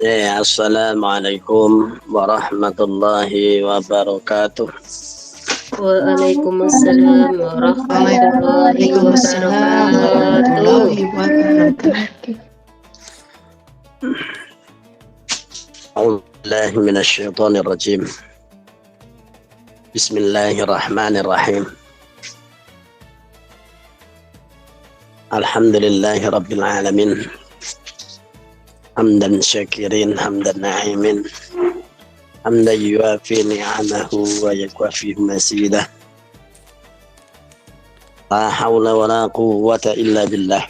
Assalamualaikum warahmatullahi wabarakatuh. Waalaikumsalam warahmatullahi wabarakatuh. A'udzubillahi minasyaitonir rajim. Bismillahirrahmanirrahim. Alhamdulillahi rabbil alamin. Hamdan syakirin, hamdan na'imin, hamdan yuafi ni'amahu wa yakwafi masidah. La hawla wa la quwwata illa billah.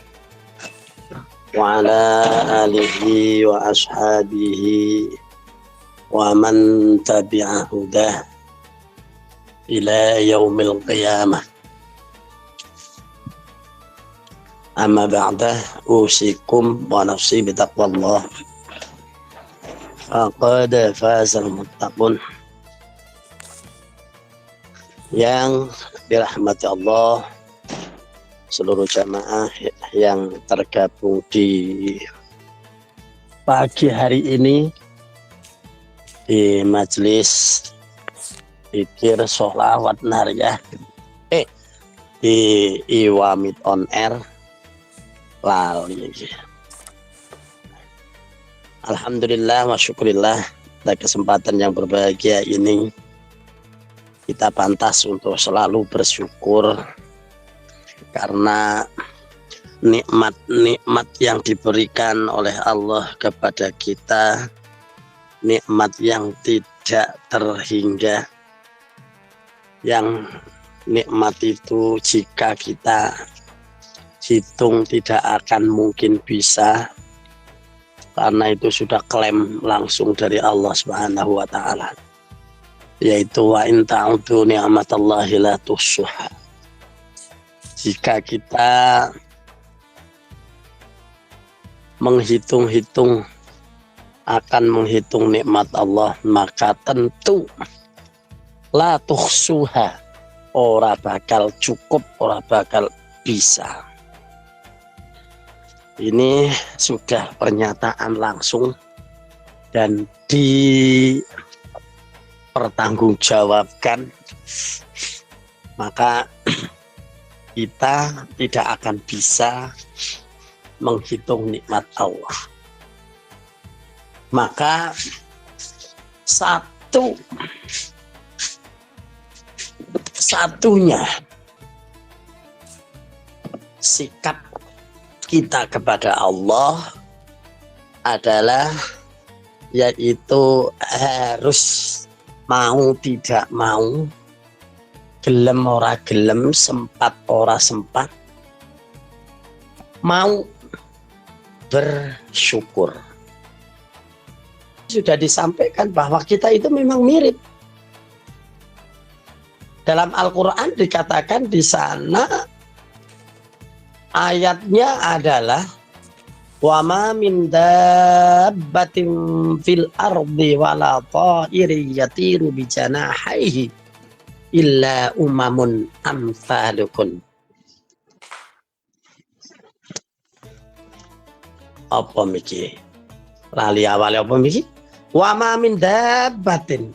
Wa ala alihi wa ashabihi wa man tabi'a hudah ila yaumil qiyamah. Amma ba'dah, usikum wa nafsi bitaqwallah. Faqad fazal muttaqun. Yang dirahmati Allah, seluruh jamaah yang tergabung di pagi hari ini di majelis zikir sholawat nariyah di Iwamid on Air Lali. Alhamdulillah wa syukurillah, pada kesempatan yang berbahagia ini kita pantas untuk selalu bersyukur karena nikmat-nikmat yang diberikan oleh Allah kepada kita, nikmat yang tidak terhingga, yang nikmat itu jika kita hitung tidak akan mungkin bisa, karena itu sudah klaim langsung dari Allah Subhanahu wa taala, yaitu wa in ta'udu ni'matallahi la tuhsuha. Jika kita menghitung-hitung akan menghitung nikmat Allah, maka tentu la tuhsuha, ora bakal cukup, ora bakal bisa. Ini sudah pernyataan langsung dan dipertanggungjawabkan, maka kita tidak akan bisa menghitung nikmat Allah. Maka satunya sikap kita kepada Allah adalah yaitu harus mau tidak mau, gelem ora gelem, sempat ora sempat, mau bersyukur. Sudah disampaikan bahwa kita itu memang mirip. Dalam Al-Quran dikatakan di sana, ayatnya adalah wa ma min dabbatin fil ardi wala ta'irin yatiru bi janahihi illa umamun amsalukum. Apa miki? Lali awal apa miki? Wa ma min dabbatin,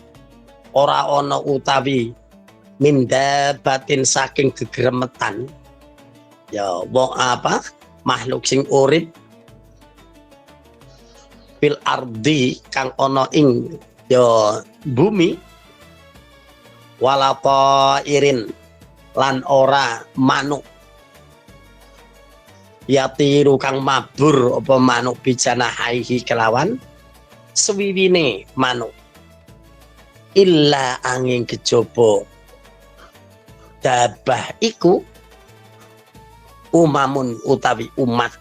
ora ono utawi min dabbatin saking gegremetan, ya wong apa makhluk sing urip fil ardi kang ana ing ya bumi, wala irin lan ora manuk yatiru kang mabur apa manuk bijana haihi kelawan swiwine manuk, illa angin kejaba dabah iku umamun utawi umat.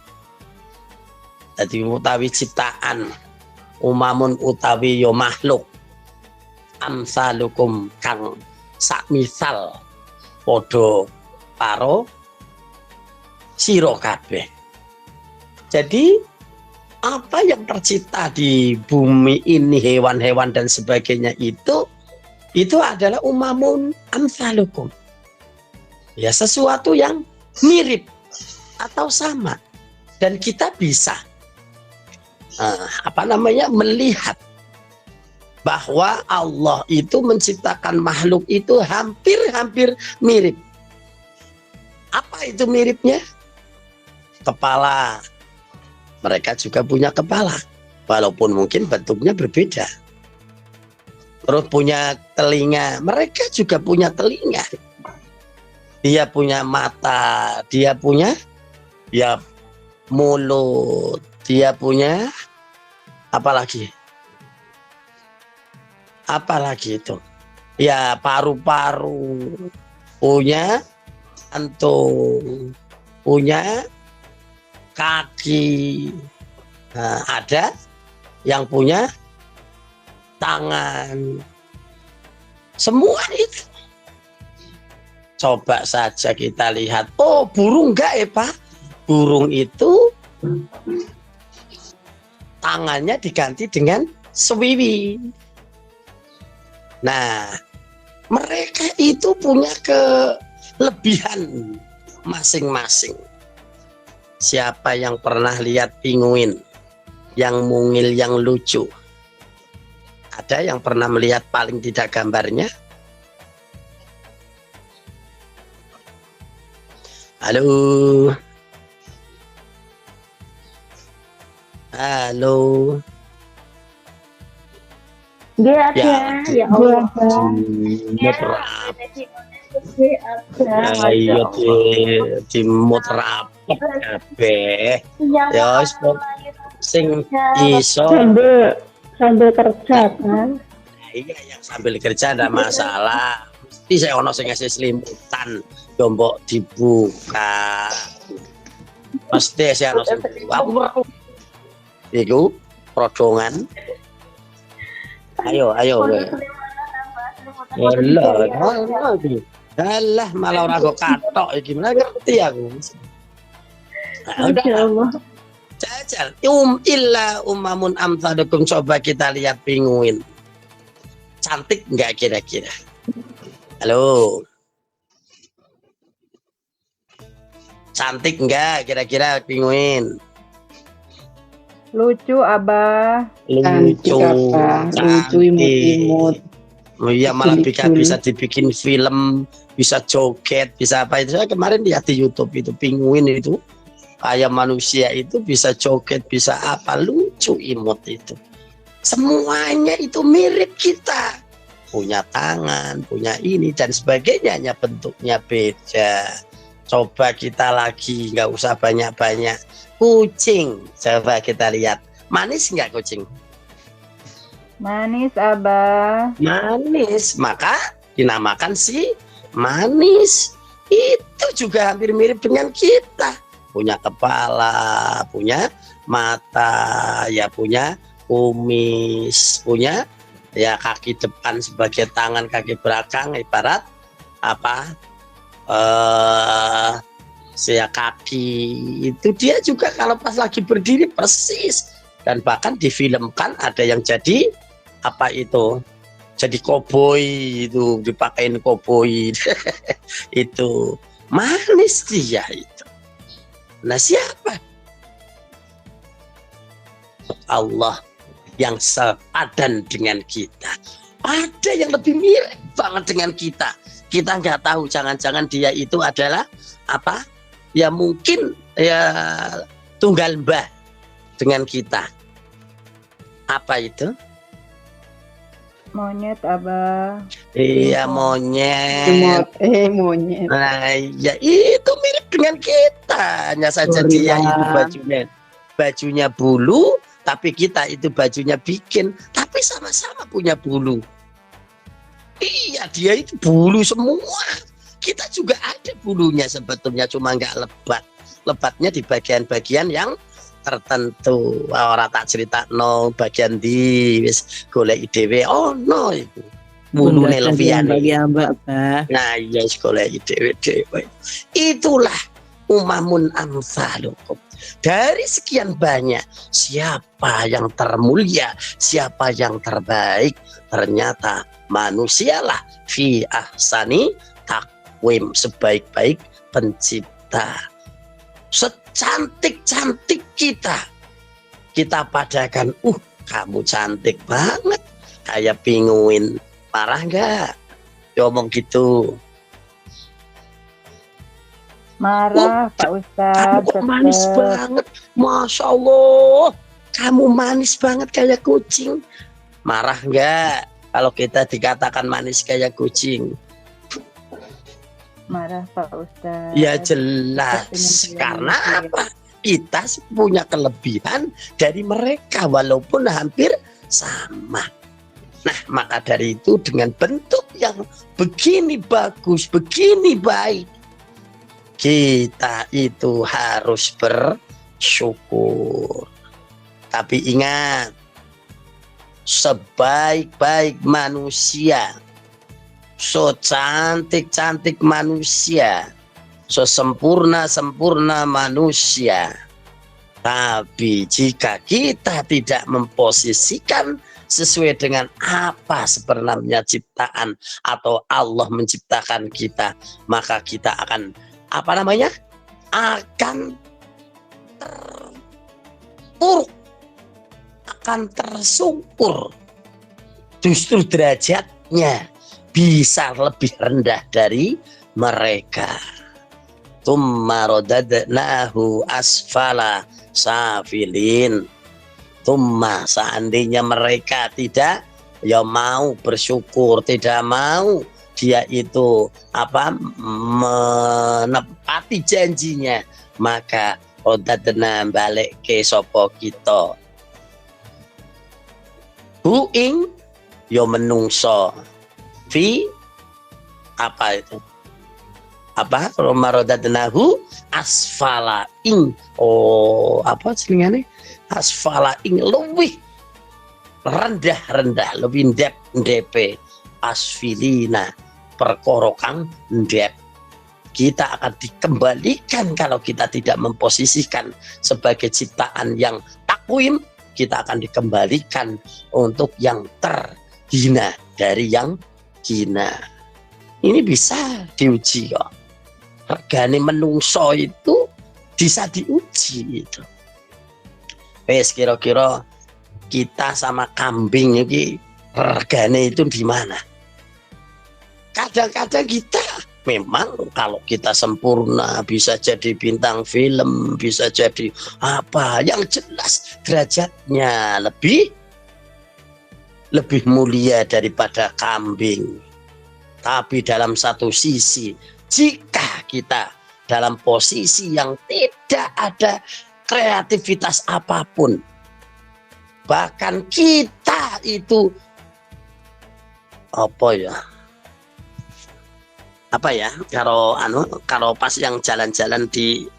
Jadi utawi ciptaan, umamun utawi yo makhluk, amsalukum kang sak misal podo paro siro kabeh. Jadi apa yang tercipta di bumi ini, hewan-hewan dan sebagainya itu adalah umamun amsalukum, ya sesuatu yang mirip atau sama, dan kita bisa melihat bahwa Allah itu menciptakan makhluk itu hampir-hampir mirip. Apa itu miripnya? Kepala. Mereka juga punya kepala, walaupun mungkin bentuknya berbeda. Terus punya telinga, mereka juga punya telinga. Dia punya mata, dia punya ya mulut, dia punya apalagi itu ya paru-paru, punya jantung, punya kaki. Nah, ada yang punya tangan. Semua itu coba saja kita lihat. Oh, burung enggak ya Pak? Burung itu tangannya diganti dengan swiwi. Nah, mereka itu punya kelebihan masing-masing. Siapa yang pernah lihat pinguin yang mungil, yang lucu? Ada yang pernah melihat paling tidak gambarnya? Halo? Halo? Dia ada, ya Allah. Ayo di mut rapet kabeh. Ya wis sing iso sambil kerja kan. Iya, yang sambil kerja ada masalah. Mesti saya ono sing ngasih selimutan, jombok dibuka. Pasti saya ono sing aku. Iku prodongan. Ayo. Alah, malah ora kok katok iki. Mana ngerti aku. Nah, udah. Jajal. Illa umamun amsalukum, coba kita lihat pinguin. Cantik enggak kira-kira? Halo. Cantik enggak kira-kira pinguin? Lucu, Abah. Lucu, lucu, imut-imut. Oh iya, malah bisa dibikin film, bisa joget, bisa apa itu. Saya kemarin lihat di YouTube itu pinguin itu kayak manusia itu bisa joget, bisa apa, lucu, imut itu. Semuanya itu mirip kita. Punya tangan, punya ini dan sebagainya, hanya bentuknya beda. Coba kita lagi, nggak usah banyak-banyak. Kucing, coba kita lihat. Manis nggak kucing? Manis, Abah. Manis, maka dinamakan si manis. Itu juga hampir mirip dengan kita. Punya kepala, punya mata, ya punya kumis, punya ya kaki depan sebagai tangan, kaki belakang ibarat apa? Kaki itu dia juga kalau pas lagi berdiri persis, dan bahkan difilmkan ada yang jadi apa itu, jadi koboi itu, dipakein koboi. Itu manis dia itu. Nah, siapa? Allah yang sepadan dengan kita. Ada yang lebih mirip banget dengan kita. Kita nggak tahu, jangan-jangan dia itu adalah apa? Ya mungkin ya tunggal mbah dengan kita. Apa itu? Monyet, Abah. Iya, monyet. Monyet. Nah, ya itu mirip dengan kita. Hanya saja dia itu bajunya bulu, tapi kita itu bajunya bikin, tapi sama-sama punya bulu. Iya, dia itu bulu semua. Kita juga ada bulunya sebetulnya, cuma nggak lebat. Lebatnya di bagian-bagian yang tertentu. Orang tak cerita no bagian di wis golek dhewe. Oh no, itu bulune leviane. Nah, iya golek dhewe. Itulah umamun amsalukum. Dari sekian banyak, siapa yang termulia, siapa yang terbaik? Ternyata manusialah fi ahsani takwim, sebaik-baik pencipta. Secantik-cantik kita, kita padakan, kamu cantik banget, kayak pinguin. Marah nggak? Ngomong gitu. Marah, Pak Kamu Ustadz. kok manis tetep. banget, Masya Allah. Kamu manis banget kayak kucing. Marah nggak kalau kita dikatakan manis kayak kucing? Marah, Pak Ustadz. Ya Tetep jelas. pengen Karena manusia. apa? Kita punya kelebihan dari mereka walaupun hampir sama. Nah, maka dari itu dengan bentuk yang begini bagus, begini baik, kita itu harus bersyukur. Tapi ingat, sebaik-baik manusia, secantik-cantik manusia, sesempurna-sempurna manusia, tapi jika kita tidak memposisikan sesuai dengan apa sebenarnya ciptaan atau Allah menciptakan kita, maka kita akan akan terpuruk, akan tersungkur. Justru derajatnya bisa lebih rendah dari mereka. Tsumma radadnahu asfala safilin. Tsumma, seandainya mereka tidak mau bersyukur, tidak mau dia itu menepati janjinya, maka radadna balik ke sopo kita buing menungso fi itu marodadnahu asfala ing selingane asfala ing lebih rendah lebih ndep asfilina perkara kang ndep. Kita akan dikembalikan kalau kita tidak memposisikan sebagai ciptaan yang takwim, kita akan dikembalikan untuk yang terhina dari yang hina. Ini bisa diuji kok. Regane menungso itu bisa diuji itu. Wes kira-kira kita sama kambing ini regane itu di mana? Kadang-kadang kita memang kalau kita sempurna bisa jadi bintang film, bisa jadi apa yang jelas derajatnya lebih mulia daripada kambing. Tapi dalam satu sisi, jika kita dalam posisi yang tidak ada kreativitas apapun, bahkan kita itu kalau pas yang jalan-jalan di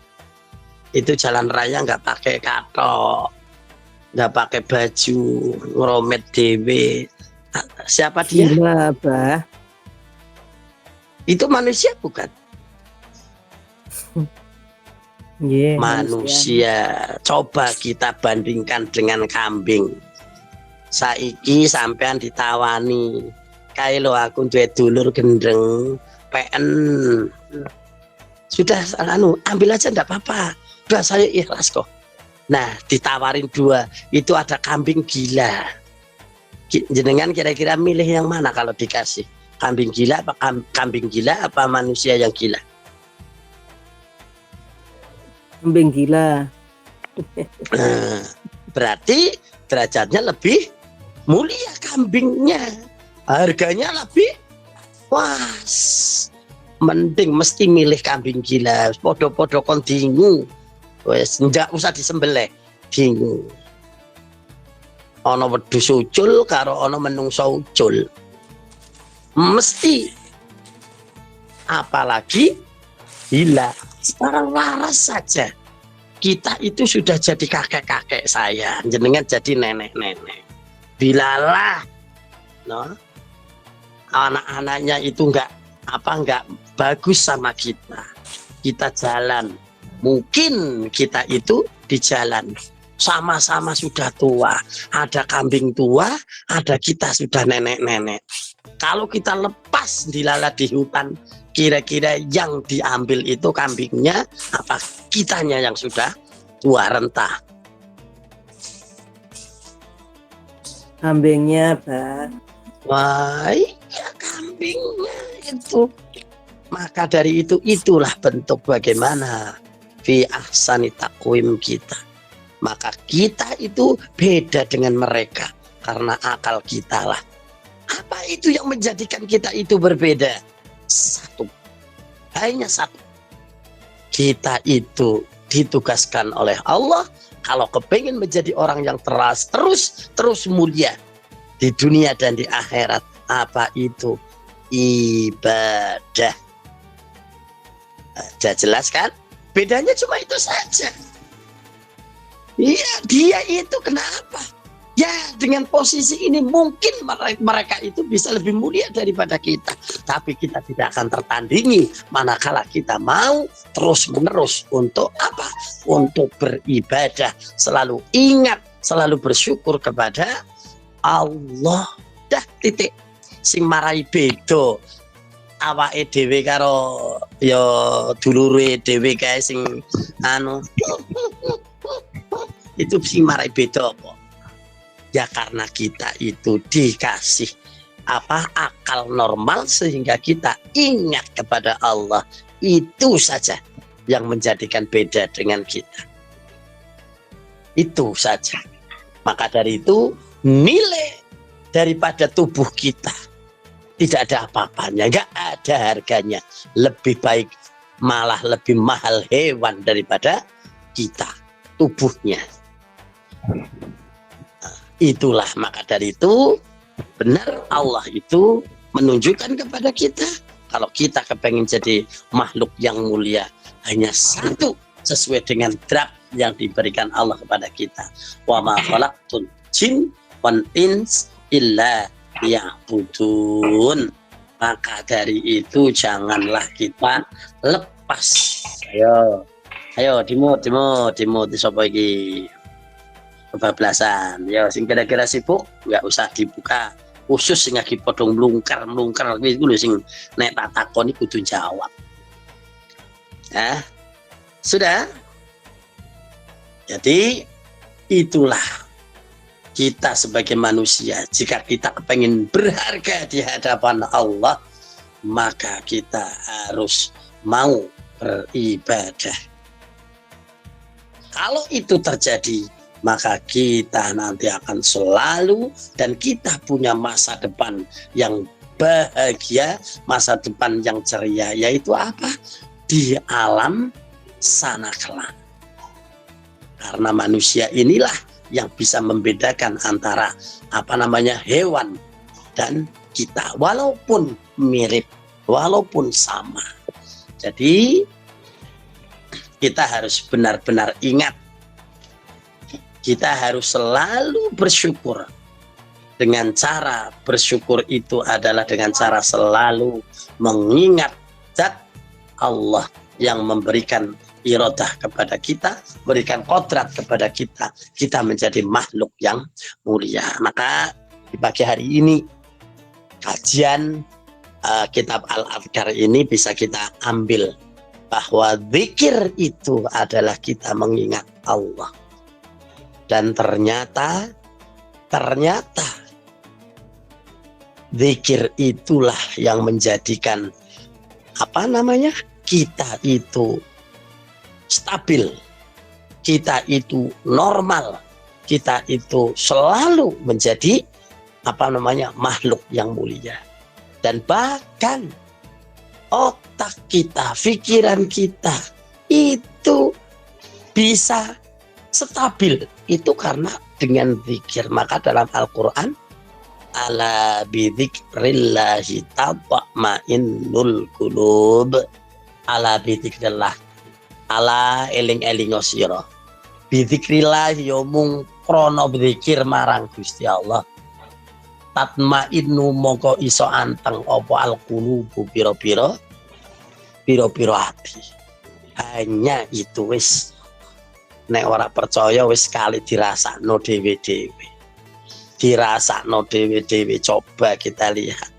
itu jalan raya nggak pakai katok, nggak pakai baju, ngeromet dewe, siapa dia? Gila, Bah. Itu manusia bukan? Yeah, manusia. Coba kita bandingkan dengan kambing. Saiki sampean ditawani, kae lo aku duwe dulur gendeng, PN. Sudah ambil aja enggak apa-apa. Udah saya ikhlas kok. Nah, ditawarin 2, itu ada kambing gila. Jenengan kira-kira milih yang mana kalau dikasih? Kambing gila apa kambing gila apa manusia yang gila? Kambing gila. Berarti derajatnya lebih mulia kambingnya, harganya lebih mending mesti milih kambing gila. Podo-podo kon dingu, wes ndak usah disembelih, dingu. Ono wedhus ucul karo ono menungso ucul, mesti. Apalagi gila. Sekarang waras saja. Kita itu sudah jadi kakek-kakek saya, jenengan jadi nenek-nenek. Bilalah, anak-anaknya itu nggak bagus sama kita. Kita jalan, mungkin kita itu di jalan sama-sama sudah tua. Ada kambing tua, ada kita sudah nenek-nenek. Kalau kita lepas dilalah di hutan, kira-kira yang diambil itu kambingnya apa kitanya yang sudah tua renta? Kambingnya, Pak. Wah, iya kambingnya itu. Maka dari itu, itulah bentuk bagaimana fi ahsani takwim kita. Maka kita itu beda dengan mereka karena akal kita lah. Apa itu yang menjadikan kita itu berbeda? Satu, hanya satu. Kita itu ditugaskan oleh Allah kalau kepingin menjadi orang yang terus mulia di dunia dan di akhirat. Apa itu? Ibadah. Sudah jelas kan? Bedanya cuma itu saja. Iya, dia itu kenapa? Ya, dengan posisi ini mungkin mereka itu bisa lebih mulia daripada kita. Tapi kita tidak akan tertandingi manakala kita mau terus-menerus untuk apa? Untuk beribadah. Selalu ingat, selalu bersyukur kepada Allah. Dah, titik. Sing marai bedo awake dhewe karo ya dulure dhewe kae sing anu itu sing marai beda apa? Ya karena kita itu dikasih akal normal sehingga kita ingat kepada Allah. Itu saja yang menjadikan beda dengan kita. Itu saja. Maka dari itu nilai daripada tubuh kita tidak ada apa-apanya, nggak ada harganya. Lebih baik, malah lebih mahal hewan daripada kita, tubuhnya. Itulah, maka dari itu benar Allah itu menunjukkan kepada kita kalau kita kepengen jadi makhluk yang mulia hanya satu sesuai dengan draft yang diberikan Allah kepada kita. Wa ma khalaqtul jin wal ins illa ya'budun. Maka dari itu janganlah kita lepas. Ayo dimut sapa iki kebablasan. Ya sing kira-kira sibuk nggak usah dibuka. Khusus sing lagi podong mlungker kuwi lho sing nek tak takoni kudu jawab. Sudah. Jadi itulah kita sebagai manusia, jika kita kepengen berharga di hadapan Allah, maka kita harus mau beribadah. Kalau itu terjadi, maka kita nanti akan selalu dan kita punya masa depan yang bahagia, masa depan yang ceria, yaitu apa? Di alam sana kelak. Karena manusia inilah yang bisa membedakan antara hewan dan kita, walaupun mirip, walaupun sama. Jadi kita harus benar-benar ingat, kita harus selalu bersyukur. Dengan cara bersyukur itu adalah dengan cara selalu mengingat zat Allah yang memberikan iradah kepada kita, berikan kodrat kepada kita, kita menjadi makhluk yang mulia. Maka di pagi hari ini kajian kitab Al-Adhkar ini bisa kita ambil bahwa zikir itu adalah kita mengingat Allah. Dan ternyata zikir itulah yang menjadikan kita itu stabil, kita itu normal, kita itu selalu menjadi makhluk yang mulia. Dan bahkan otak kita, pikiran kita itu bisa stabil itu karena dengan zikir. Maka dalam Al-Quran, ala bidzikrillahi tatma'innul qulub, ala bidzikrillah, ala eling-elingo sira, bidzikrillah ya mung krana zikir marang Gusti Allah, tatmainnu mongko iso anteng apa al-qulubu pira-pira ati. Hanya itu wis, nek ora percaya wis kali dirasakno dhewe-dhewe, coba kita lihat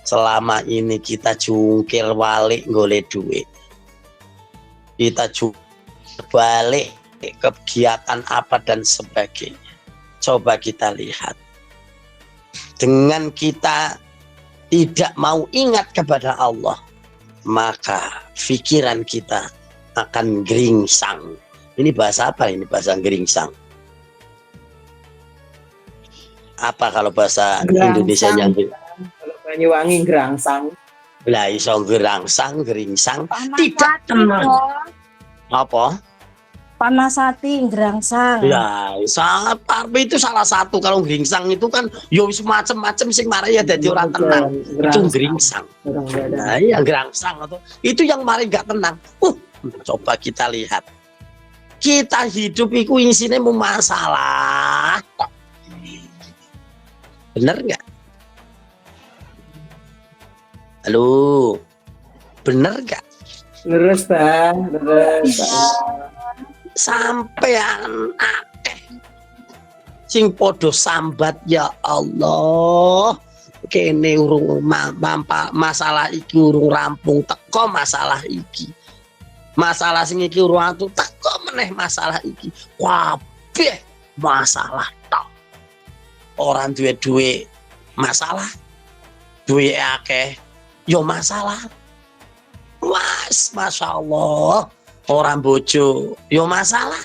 selama ini kita jungkir balik golek duit, kita balik kegiatan apa dan sebagainya. Coba kita lihat dengan kita tidak mau ingat kepada Allah, maka pikiran kita akan geringsang. Ini bahasa apa ini, bahasa geringsang? Apa kalau bahasa Indonesia yang Kalau Banyuwangi gerangsang. lah iso gerangsang, geringsang, Panas tidak hati, tenang. kok. Apa? Panas hati, gerangsang. Ya, salah itu salah satu. Kalau geringsang itu kan yo macam-macam sing marai ya dadi orang tenang. Itu geringsang. Nah, iya gerangsang atau itu yang mari gak tenang. Coba kita lihat. Kita hidup itu isinya mau masalah. Bener nggak? Halo, bener nggak? Lurus, Bang. Lurus. Sampean akeh sing podo sambat, ya Allah, kene urung masalah iki urung rampung, teko masalah iki. Masalah sing iki urung atu, teko meneh masalah iki. Kabeh masalah tok. Orang duwe masalah, duwe akeh yo masalah. Masya Allah. Orang bojo yo masalah,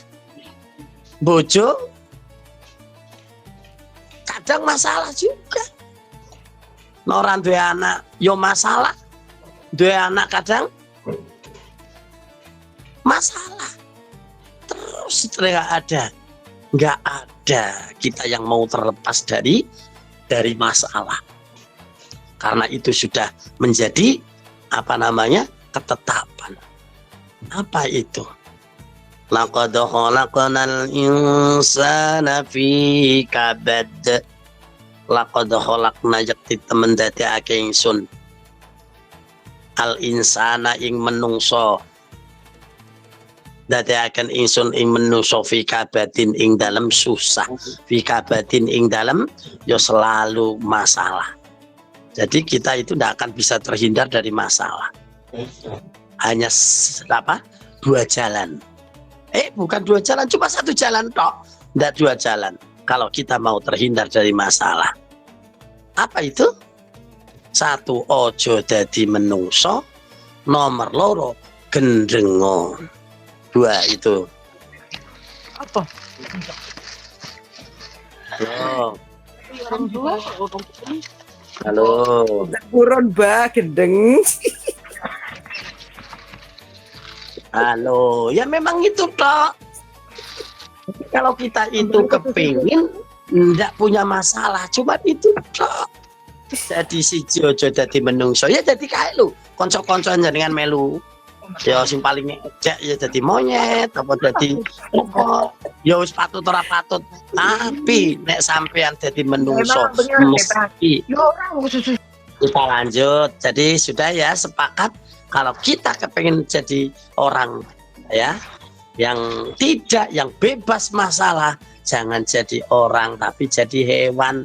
bojo kadang masalah juga. Orang dua anak yo masalah, dua anak kadang masalah. Terus nggak ada kita yang mau terlepas dari masalah. Karena itu sudah menjadi ketetapan. Apa itu? Laqad khalaqnal insana fi kabad. Laqad khalaqna yakti temen dadekake ingsun al insana ing menungso. Dadekaken ingsun ing menungso fi kabadin ing dalam susah. Fi kabadin ing dalam yo selalu masalah. Jadi kita itu tidak akan bisa terhindar dari masalah. Hanya dua jalan. Bukan dua jalan, cuma satu jalan tok. Tidak dua jalan. Kalau kita mau terhindar dari masalah. Apa itu? Satu, ojo dadi menungso. Nomor loro, gendrengo. Dua itu. Apa? Halo. Buron, Bah, gendeng. Halo, ya memang itu toh. Kalau kita itu kepingin ndak punya masalah, cuma itu toh. Jadi si Jojo jadi menungso, ya jadi kayak lu, konco-konconya dengan melu. Ya sing paling ejek ya jadi monyet, apa jadi apa? Ya wis patut ora patut. Tapi nek sampean jadi menungso, mesti kita lanjut. Jadi sudah ya sepakat. Kalau kita kepengen jadi orang ya yang bebas masalah, jangan jadi orang tapi jadi hewan.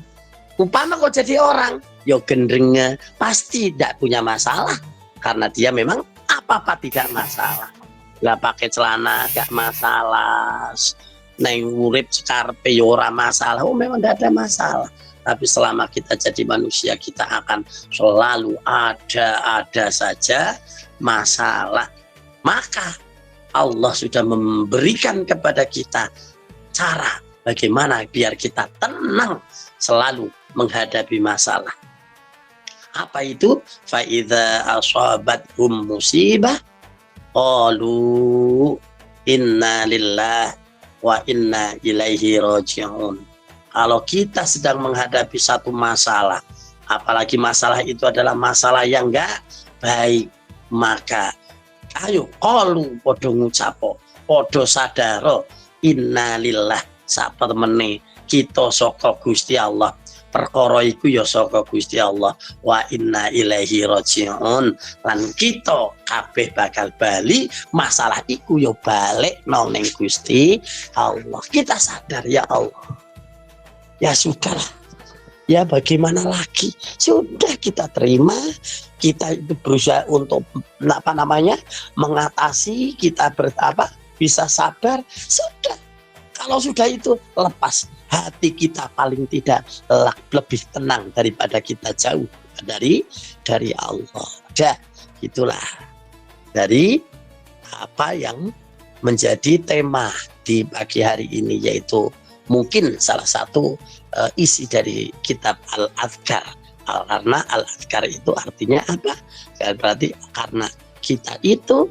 Upama kok jadi orang, yo gendrengnya pasti tidak punya masalah karena dia memang apa-apa tidak masalah. Nggak pakai celana nggak masalah, neng urip skarpe yo ora masalah. Memang nggak ada masalah. Tapi selama kita jadi manusia, kita akan selalu ada saja masalah. Maka Allah sudah memberikan kepada kita cara bagaimana biar kita tenang selalu menghadapi masalah. Apa itu? Fa idza asabathum musibah qalu inna lillahi wa inna ilaihi raji'un. Kalau kita sedang menghadapi satu masalah, apalagi masalah itu adalah masalah yang enggak baik, maka ayo qalu padha ngucapo, padha sadaro innalillah sapa temene kita saka Gusti Allah. Perkara iku ya saka Gusti Allah, wa inna ilaihi raji'un. Lan kita kabeh bakal bali, masalah iku ya balik nang ning Gusti Allah. Kita sadar ya Allah. Ya sudahlah, ya bagaimana lagi, sudah kita terima, kita itu berusaha untuk mengatasi, kita bisa sabar, sudah Kalau sudah itu lepas, hati kita paling tidak lebih tenang daripada kita jauh dari Allah. Dah, itulah dari apa yang menjadi tema di pagi hari ini, yaitu mungkin salah satu isi dari kitab Al-Adhkar. Karena Al-Adhkar itu artinya apa? Berarti karena kita itu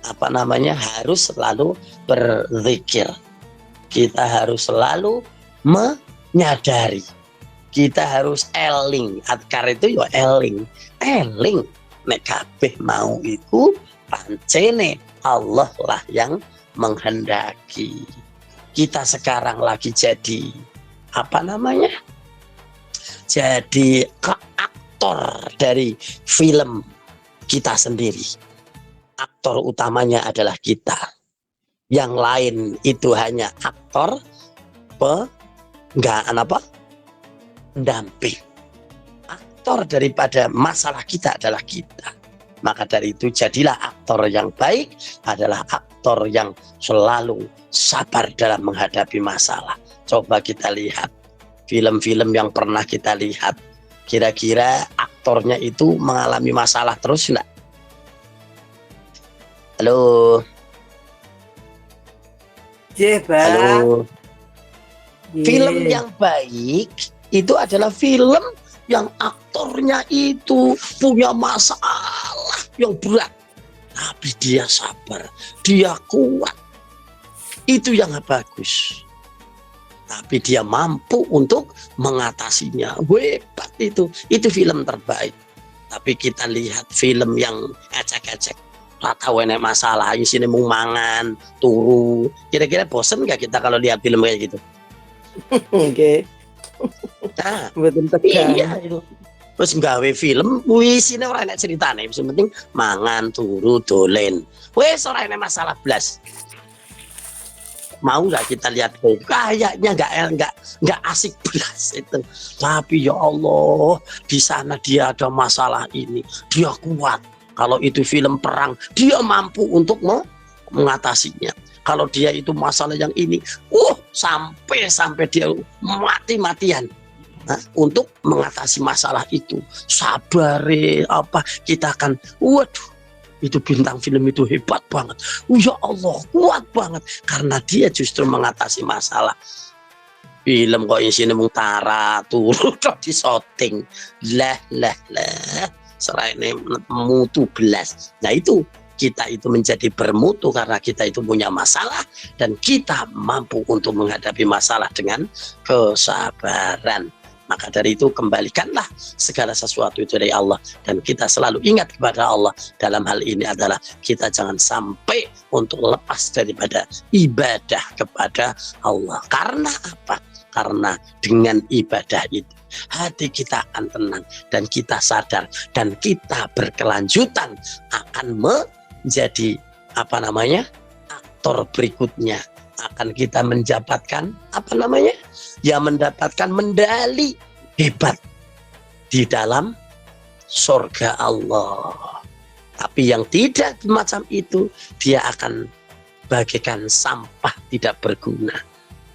harus selalu berzikir. Kita harus selalu menyadari. Kita harus eling. Adhkar itu ya eling. Eling nek kabeh mau iku pancene Allah lah yang menghendaki. Kita sekarang lagi jadi jadi aktor dari film kita sendiri. Aktor utamanya adalah kita. Yang lain itu hanya aktor pendamping. Aktor daripada masalah kita adalah kita. Maka dari itu jadilah aktor yang baik, adalah aktor yang selalu sabar dalam menghadapi masalah. Coba kita lihat film-film yang pernah kita lihat, kira-kira aktornya itu mengalami masalah terus enggak? Halo. Halo. Film yang baik itu adalah film yang aktornya itu punya masalah yang berat, tapi dia sabar, dia kuat. Itu yang bagus. Tapi dia mampu untuk mengatasinya. Hebat itu. Itu film terbaik. Tapi kita lihat film yang ecek-ecek, rata enek masalah, isinya mau mangan, turu. Kira-kira bosen nggak kita kalau lihat film kayak gitu? Oke. Nah, Betul tegang. iya itu. Terus nggawe film, isinya orang enek ceritane, yang penting mangan, turu, dolen. Wes ora enek masalah blas. Mau nggak kita lihat kayaknya nggak asik belas itu, tapi ya Allah di sana dia ada masalah ini, dia kuat. Kalau itu film perang, dia mampu untuk mengatasinya. Kalau dia itu masalah yang ini, sampai dia mati-matian untuk mengatasi masalah itu. Sabar kita akan itu bintang film itu hebat banget. Ya Allah, kuat banget karena dia justru mengatasi masalah. Film kok isinya mung tara turu tok di syuting. Lah serane mutu belas. Nah itu kita itu menjadi bermutu karena kita itu punya masalah dan kita mampu untuk menghadapi masalah dengan kesabaran. Maka dari itu kembalikanlah segala sesuatu itu dari Allah dan kita selalu ingat kepada Allah. Dalam hal ini adalah kita jangan sampai untuk lepas daripada ibadah kepada Allah. Karena apa? Karena dengan ibadah itu hati kita akan tenang dan kita sadar dan kita berkelanjutan akan menjadi aktor berikutnya. Akan kita mendapatkan mendapatkan medali hebat di dalam surga Allah. Tapi yang tidak macam itu, dia akan bagaikan sampah tidak berguna.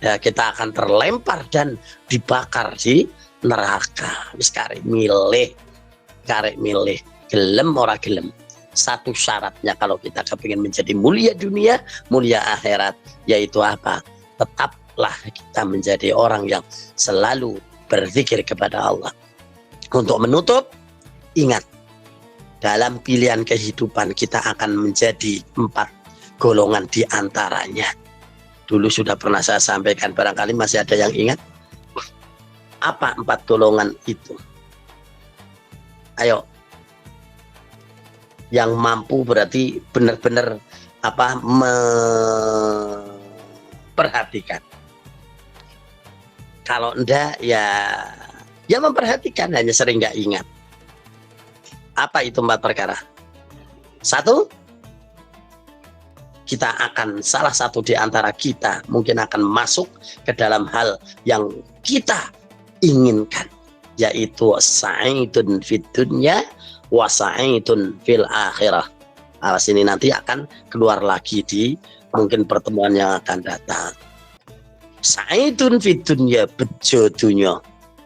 Ya, kita akan terlempar dan dibakar di neraka. Wis karek milih gelem ora gelem. Satu syaratnya kalau kita kepingin menjadi mulia dunia, mulia akhirat, yaitu apa? Tetaplah kita menjadi orang yang selalu berzikir kepada Allah. Untuk menutup, ingat, dalam pilihan kehidupan kita akan menjadi 4 golongan di antaranya. Dulu sudah pernah saya sampaikan, barangkali masih ada yang ingat. Apa 4 golongan itu? Ayo. Yang mampu berarti benar-benar memperhatikan. Kalau enggak ya memperhatikan, hanya sering nggak ingat. Apa itu 4 perkara? 1, kita akan salah satu di antara kita mungkin akan masuk ke dalam hal yang kita inginkan, yaitu sa'idun fid dunya wa sa'idun fil akhirah. Awas ini nanti akan keluar lagi di mungkin pertemuan yang akan datang. Sa'idun fid dunya, bejo dunya.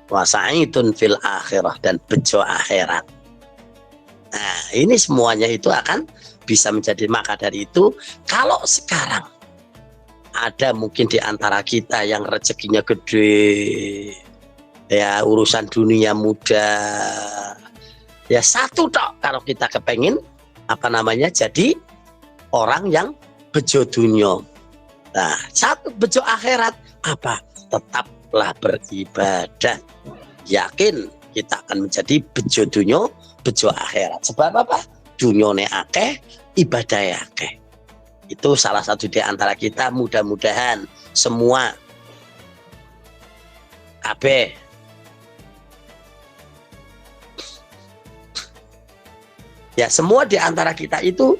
Wa sa'idun fil akhirah, dan bejo akhirat. Nah, ini semuanya itu akan bisa menjadi. Maka dari itu, kalau sekarang ada mungkin di antara kita yang rezekinya gede, ya urusan dunia mudah, ya satu tok, kalau kita kepengin jadi orang yang bejo dunia. Nah, satu bejo akhirat apa? Tetaplah beribadah. Yakin kita akan menjadi bejo dunia, bejo akhirat. Sebab apa? Dunyone akeh, ibadah akeh. Itu salah satu di antara kita, mudah-mudahan semua kabeh ya, semua di antara kita itu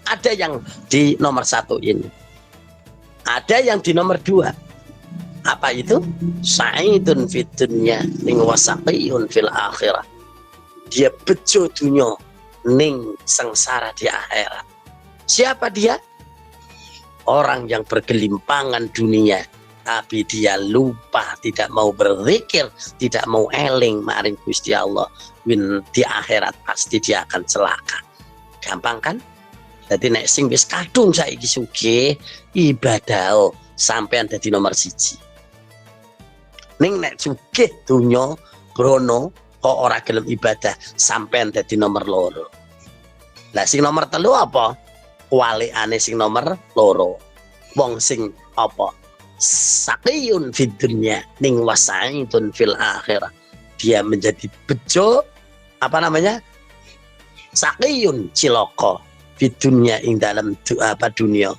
ada yang di nomor 1 ini, ada yang di nomor 2. Apa itu? Sa'idun fid dunya ning wasaqiyun fil akhirah. Dia bejo dunya ning sengsara di akhirat. Siapa dia? Orang yang bergelimpangan dunia, tapi dia lupa, tidak mau berzikir, tidak mau eling maring Gusti Allah. Di akhirat pasti dia akan celaka. Gampang kan? Jadi nek sing wis kadung saiki sugih ibadah sampean dadi nomor 1. Ning nek sugih dunya brono kok ora gelem ibadah, sampean dadi nomor 2. Lah sing nomor 3 apa? Walikane sing nomor 2. Wong sing apa? Saqiyun fid dunya ning wasaitun fil akhirah. Dia menjadi bejo Saqiyun cilaka fid dunya ing dalam dunia.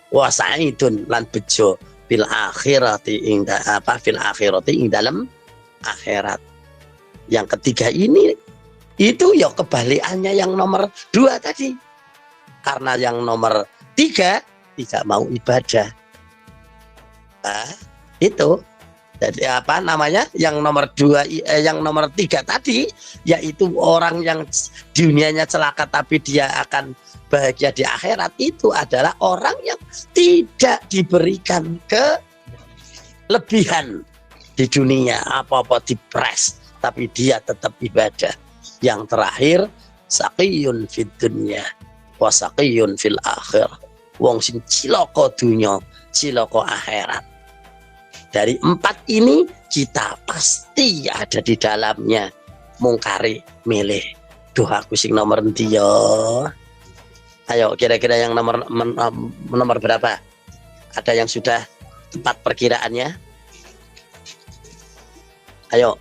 Wasaitun lan bejo fil akhirati ing dalam akhirat. Yang ketiga ini itu ya kebalikannya yang nomor 2 tadi. Karena yang nomor 3 tidak mau ibadah. Nah, itu. Jadi yang nomor 2, yang nomor 3 tadi, yaitu orang yang dunianya celaka tapi dia akan bahagia di akhirat, itu adalah orang yang tidak diberikan kelebihan di dunia, apa-apa dipres, tapi dia tetap ibadah. Yang terakhir, saqiyun fid dunya wa saqiyun fil akhir. Wong sing cilaka dunya, cilaka akhirat. Dari 4 ini kita pasti ada di dalamnya. Mungkari milih. Duh, aku sing nomor endi ya? Ayo kira-kira yang nomor berapa? Ada yang sudah tepat perkiraannya? Ayo.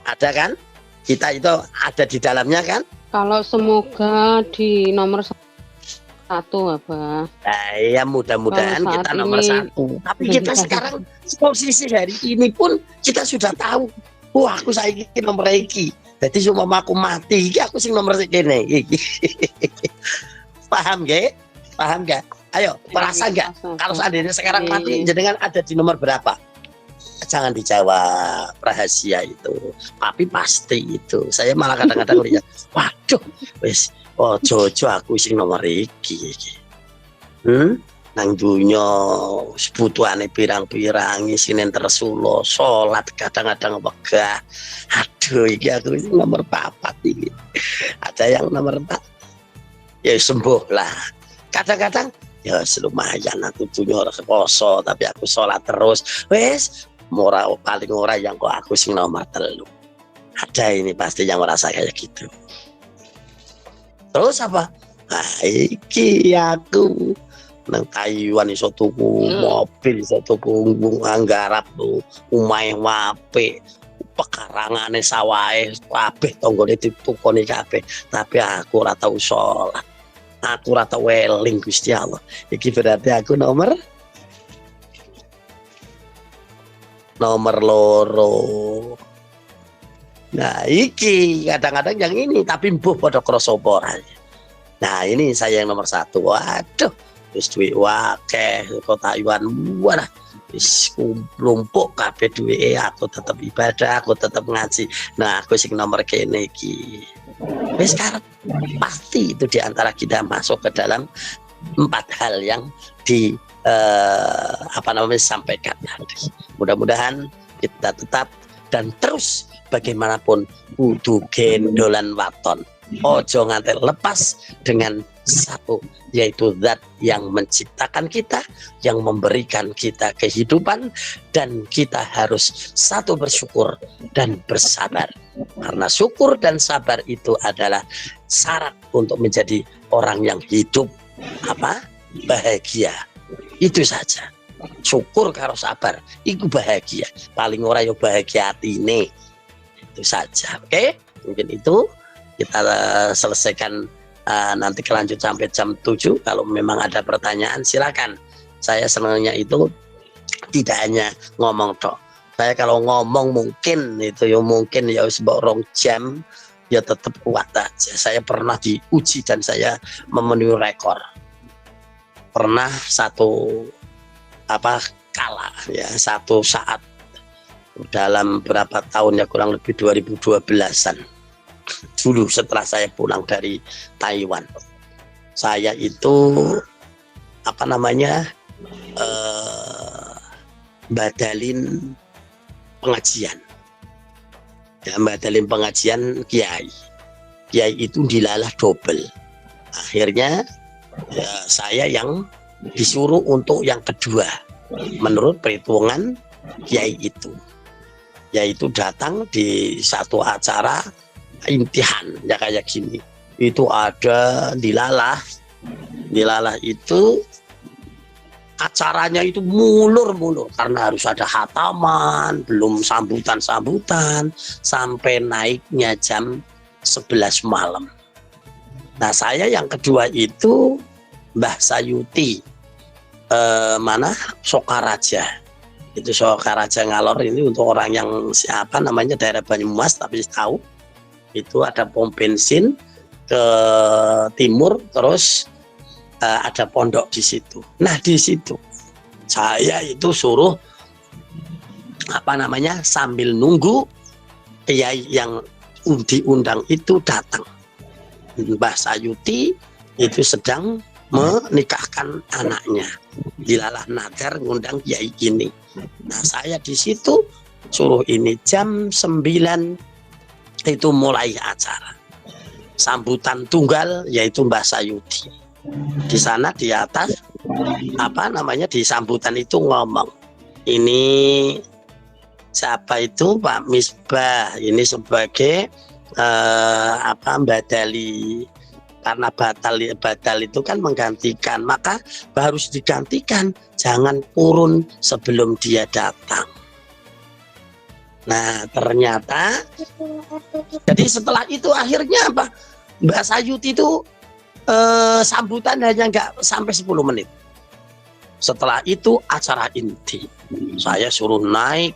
Ada kan? Kita itu ada di dalamnya kan? Kalau semoga di nomor 1 Abah. Nah, ya mudah-mudahan kita nomor 1. Tapi kita sekarang posisi hari ini pun kita sudah tahu. Wah, aku saiki nomor iki. Jadi cuma aku mati iki aku sing nomor kene iki. Paham nggih? Paham nggak? Ayo, merasa nggak? Kalau seandainya sekarang mati jenengan ada di nomor berapa? Jangan dijawab, rahasia itu. Tapi pasti itu. Saya malah kadang-kadang lihat, waduh, wis, jojo aku sing nomor iki. Nang dunya sebutuhane pirang-pirang isine tersulo, salat kadang-kadang wegah. Aduh, iki aku sing nomor 4 iki. Ada yang nomor 4. Ya sembuh lah. Kadang-kadang ya lumayan aku dunya ora poso tapi aku salat terus. Wis paling ora yang kok aku sing nomor 3. Ada ini pasti yang merasa kayak gitu. Terus apa? Nah, iki aku nang kayuan iso tuku mobil, iso tuku anggarap tuh, omahe apik, pekarangane sawahe kabeh tanggane ditukoni kabeh, tapi aku ora tau salat. Aku ora tau eling Gusti Allah. Iki berarti aku nomor 2. Nah, iki kadang-kadang yang ini tapi mbuh padha krasa apa. Nah, ini saya yang nomor 1. Waduh, wis duwe akeh kota Iwan walah. Wis klumpuk kabeh duweke, aku tetep ibadah, aku tetep ngaji. Nah, aku sing nomor kene iki. Wis pasti itu di antara kita masuk ke dalam 4 hal yang sampaikan tadi. Mudah-mudahan kita tetap dan terus bagaimanapun kudu gendolan waton. Ojo nganti lepas dengan satu, yaitu zat yang menciptakan kita, yang memberikan kita kehidupan, dan kita harus satu bersyukur dan bersabar. Karena syukur dan sabar itu adalah syarat untuk menjadi orang yang hidup bahagia. Itu saja. Syukur karo sabar, itu bahagia. Paling ora yo bahagia atine. Itu saja. Oke, mungkin itu kita selesaikan nanti kelanjut sampai jam 7. Kalau memang ada pertanyaan silakan. Saya senangnya itu tidak hanya ngomong tok. Saya kalau ngomong mungkin sebab 2 jam ya tetap kuat aja. Saya pernah diuji dan saya memenuhi rekor. Pernah satu satu saat dalam berapa tahun ya, kurang lebih 2012-an dulu setelah saya pulang dari Taiwan. Saya itu badalin pengajian. Ya, badalin pengajian kiai itu dilalah double. Akhirnya ya, saya yang disuruh untuk yang kedua menurut perhitungan kiai itu, yaitu datang di satu acara imtihan ya kayak gini. Itu ada dilalah itu acaranya itu mulur-mulur karena harus ada khataman, belum sambutan sampai naiknya jam 11 malam. Nah, saya yang kedua itu Mbah Sayuti Sokaraja. Itu Sokaraja Ngalor ini untuk orang yang daerah Banyumas tapi tahu. Itu ada pom bensin ke timur, terus ada pondok di situ. Nah, di situ saya itu suruh sambil nunggu kiai yang diundang itu datang. Mbah Sayuti itu sedang menikahkan anaknya, dilalah nadar ngundang kiai ini. Nah, saya di situ suruh ini jam 9 itu mulai acara sambutan tunggal, yaitu Mbah Sayuti. Di sana di atas di sambutan itu ngomong, ini siapa itu Pak Misbah ini sebagai badali, karena badal itu kan menggantikan, maka harus digantikan, jangan turun sebelum dia datang. Nah, ternyata jadi setelah itu akhirnya Mbak Sayuti itu sambutan hanya nggak sampai 10 menit. Setelah itu acara inti, saya suruh naik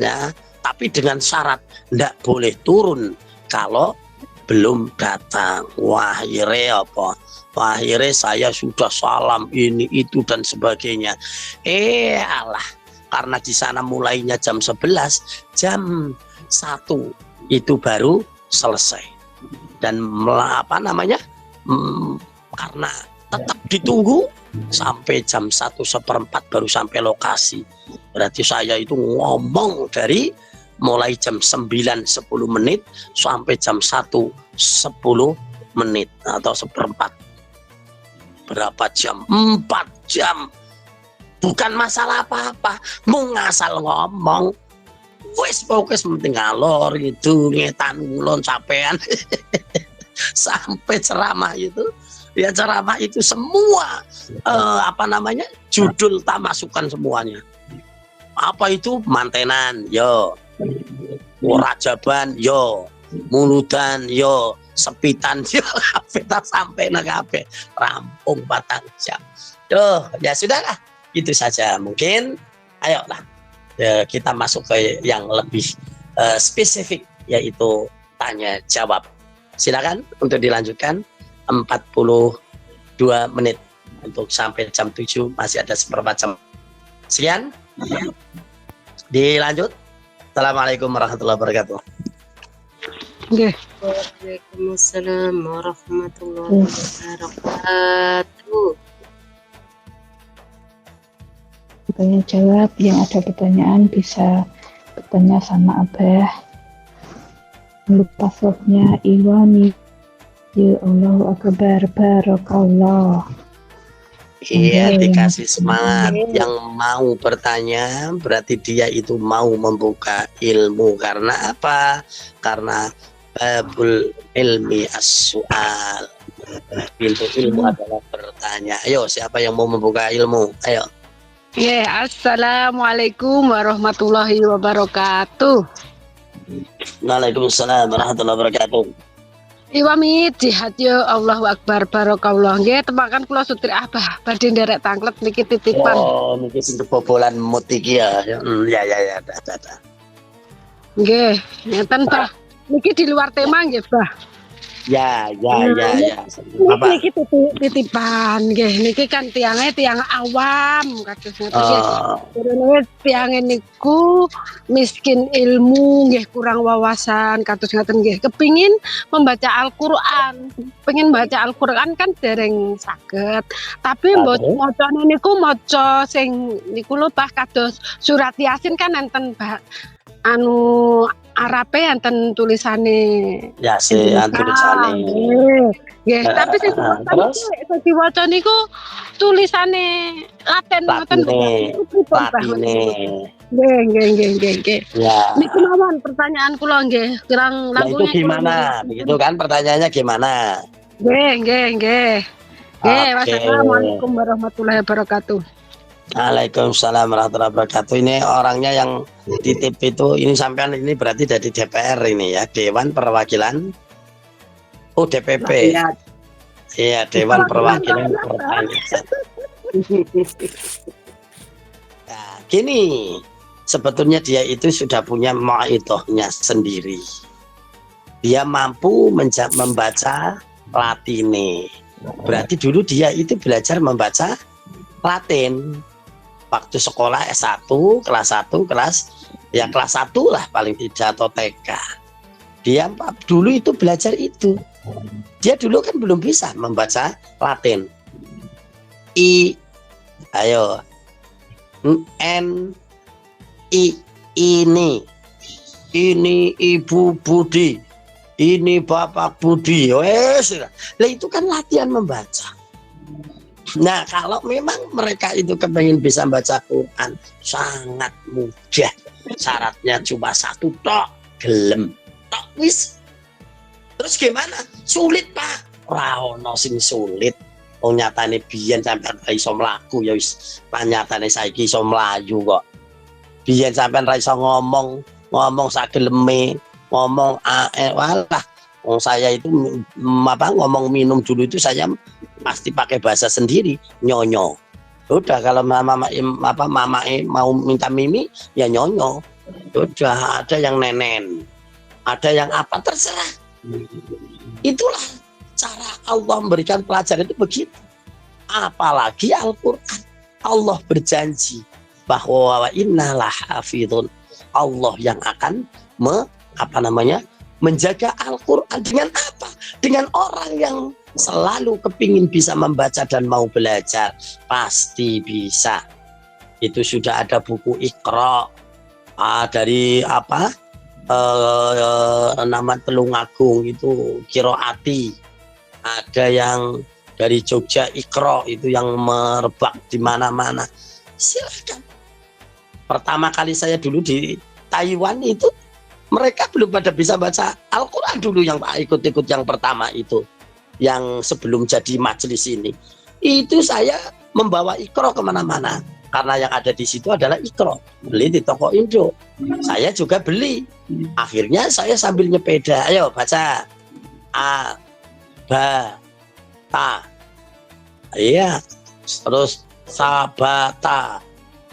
ya, tapi dengan syarat nggak boleh turun kalau belum datang. Akhirnya saya sudah salam ini itu dan sebagainya. Alah, karena di sana mulainya jam 11, jam 1 itu baru selesai. Dan karena tetap ditunggu sampai jam 1:15 baru sampai lokasi. Berarti saya itu ngomong dari mulai jam 9:10 menit sampai jam 1:10 menit atau 1/4. Berapa jam? 4 jam. Bukan masalah apa-apa, mau ngasal ngomong. Wes fokus penting ngalor gitu, ngetan ngulon capean. Sampai ceramah itu, ya ceramah itu semua judul tak masukkan semuanya. Apa itu? Mantenan, yo. Rajaban, yo. Muludan, yo. Sepitan, yo. Kita sampai nagape, rampung 4 jam. Ya sudahlah. Itu saja mungkin. Ayolah kita masuk ke yang lebih spesifik, yaitu tanya jawab. Silakan untuk dilanjutkan. 42 menit untuk sampai jam 7, masih ada 1/4 jam. Sekian, dilanjut. Assalamualaikum warahmatullahi wabarakatuh. Waalaikumsalam warahmatullahi wabarakatuh. Saya jawab, yang ada pertanyaan bisa bertanya sama Abah. Lupa softnya Iwani. Ya Allahu Akbar, Barakallah. Iya, Oke. dikasih semangat. Yang mau bertanya berarti dia itu mau membuka ilmu. Karena apa? Karena babul ilmi as-su'al. Pintu ilmu adalah bertanya. Ayo, siapa yang mau membuka ilmu? Ayo. Assalamualaikum warahmatullahi wabarakatuh. Waalaikumsalam warahmatullahi wabarakatuh. Iwami jihad yo Allahu Akbar barakallah. Nggih tepakan kula sutri Abah badhe nderek tanglet niki titipan. Oh, mungkin sing kebobolan mood iki ya. Ya, dah. Nggih, ngeten Bah. Niki di luar tema nggih, Bah. Ya. Niki titipan nggih. Niki kan tiang awam kados ngoten nggih. Karena tiang niku miskin ilmu nggih, kurang wawasan kados ngoten nggih. Kepingin membaca Al-Qur'an. Pengen baca Al-Qur'an kan dereng saged. Tapi macane niku maca sing niku lho Bah kados surat Yasin kan enten Bah. Arabe enten tulisane Ya sih, tulisane. Nggih, tapi sing diwaca niku tulisane Latin ngoten. Latine. Nggih. Ya. Niku mawon pertanyaan kula nggih, kirang Nah, itu gimana? Begitu kan pertanyaannya gimana? Nggih. Wassalamualaikum warahmatullahi wabarakatuh. Waalaikumsalam warahmatullahi wabarakatuh. Ini orangnya yang titip itu, ini sampean ini berarti dari DPR ini ya, Dewan Perwakilan. Oh, DPP. Iya, Dewan Perwakilan Rakyat. Nah, gini, sebetulnya dia itu sudah punya ma'idhohnya sendiri. Dia mampu membaca Latine. Berarti dulu dia itu belajar membaca Latin. Waktu sekolah S1, kelas 1 lah paling tidak, atau TK. Dia dulu itu belajar itu. Dia dulu kan belum bisa membaca Latin. Ini Ibu Budi, ini Bapak Budi. Wes, lah itu kan latihan membaca. Nah, kalau memang mereka itu kepengen bisa baca Quran, sangat mudah. Syaratnya cuma satu tok, gelem tok wis. Terus gimana? Sulit, Pak. Ora ono sing sulit. Wong nyatane biyen sampean ra iso mlaku ya wis, panyatane saiki iso mlayu kok. Biyen sampean ra iso ngomong sageleme, ngomong walah. Wong saya itu ngomong minum dulu itu saya pasti pakai bahasa sendiri, nyonyo. Udah kalau mama mau minta mimi ya nyonyo. Udah, ada yang nenen, ada yang apa, terserah. Itulah cara Allah memberikan pelajaran itu begitu. Apalagi Al-Qur'an. Allah berjanji bahwa innalah hafidun. Allah yang akan menjaga Al-Qur'an. Dengan apa? Dengan orang yang selalu kepingin bisa membaca dan mau belajar, pasti bisa. Itu sudah ada buku Iqra dari nama Telungagung itu Qiraati. Ada yang dari Jogja Iqra itu yang merebak di mana-mana. Silakan. Pertama kali saya dulu di Taiwan itu mereka belum pada bisa baca Al-Qur'an dulu, yang ikut-ikut yang pertama itu. Yang sebelum jadi majelis ini, itu saya membawa Iqra kemana-mana karena yang ada di situ adalah Iqra, beli di toko Indo. Saya juga beli. Akhirnya saya sambil nyepeda, ayo baca A, Ba, Ta, iya, terus Sabata,